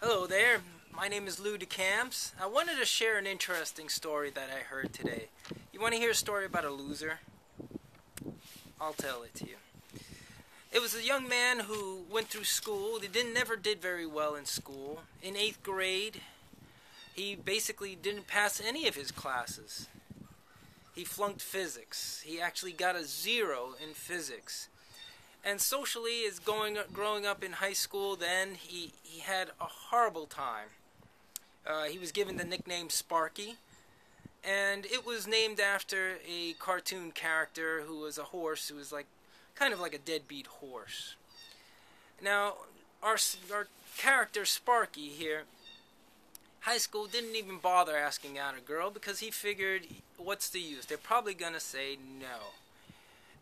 Hello there, my name is Decamps. I wanted to share an interesting story that I heard today. You want to hear a story about a loser? I'll tell it to you. It was a young man who went through school. He never did very well in school. In 8th grade, he basically didn't pass any of his classes. He flunked physics. He actually got a 0 in physics. And socially, growing up in high school, then he had a horrible time. He was given the nickname Sparky, and it was named after a cartoon character who was a horse, who was kind of like a deadbeat horse. Now, our character Sparky here, high school, didn't even bother asking out a girl because he figured, what's the use? They're probably gonna say no.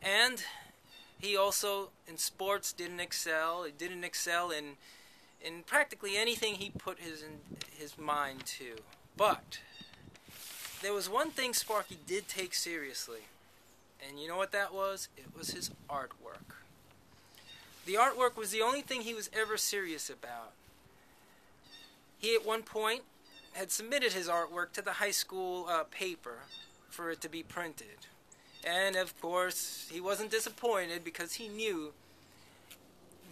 And he also, in sports, didn't excel. He didn't excel in practically anything he put his mind to. But there was one thing Sparky did take seriously. And you know what that was? It was his artwork. The artwork was the only thing he was ever serious about. He, at one point, had submitted his artwork to the high school paper for it to be printed. And, of course, he wasn't disappointed because he knew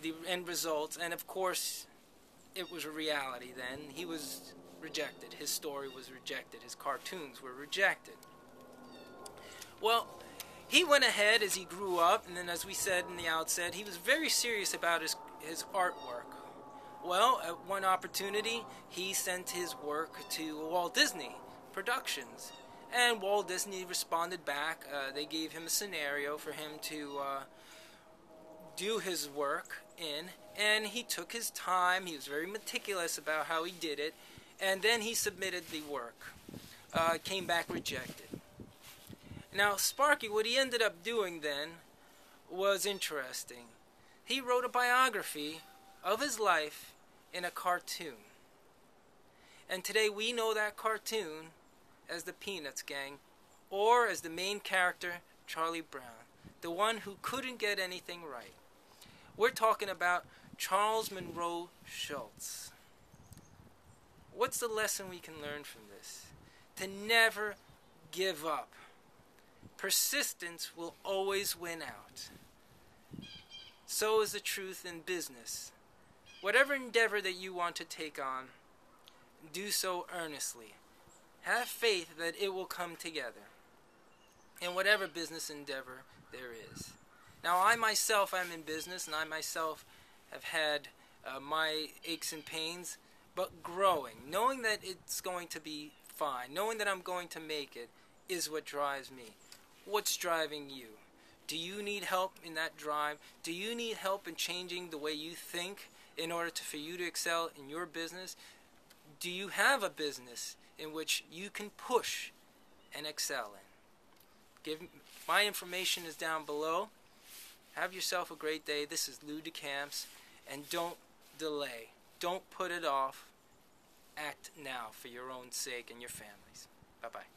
the end results. And, of course, it was a reality then. He was rejected. His story was rejected. His cartoons were rejected. Well, he went ahead as he grew up, and then, as we said in the outset, he was very serious about his artwork. Well, at one opportunity, he sent his work to Walt Disney Productions. And Walt Disney responded back. They gave him a scenario for him to do his work in. And he took his time. He was very meticulous about how he did it. And then he submitted the work. Came back rejected. Now, Sparky, what he ended up doing then was interesting. He wrote a biography of his life in a cartoon. And today we know that cartoon as the Peanuts Gang, or as the main character, Charlie Brown, the one who couldn't get anything right. We're talking about Charles Monroe Schulz. What's the lesson we can learn from this? To never give up. Persistence will always win out. So is the truth in business. Whatever endeavor that you want to take on, do so earnestly. Have faith that it will come together in whatever business endeavor there is. Now, I myself am in business, and I myself have had my aches and pains, but growing, knowing that it's going to be fine, knowing that I'm going to make it, is what drives me. What's driving you? Do you need help in that drive? Do you need help in changing the way you think in order for you to excel in your business? Do you have a business in which you can push and excel in? My information is down below. Have yourself a great day. This is Lou Decamps, and don't delay. Don't put it off. Act now for your own sake and your families. Bye-bye.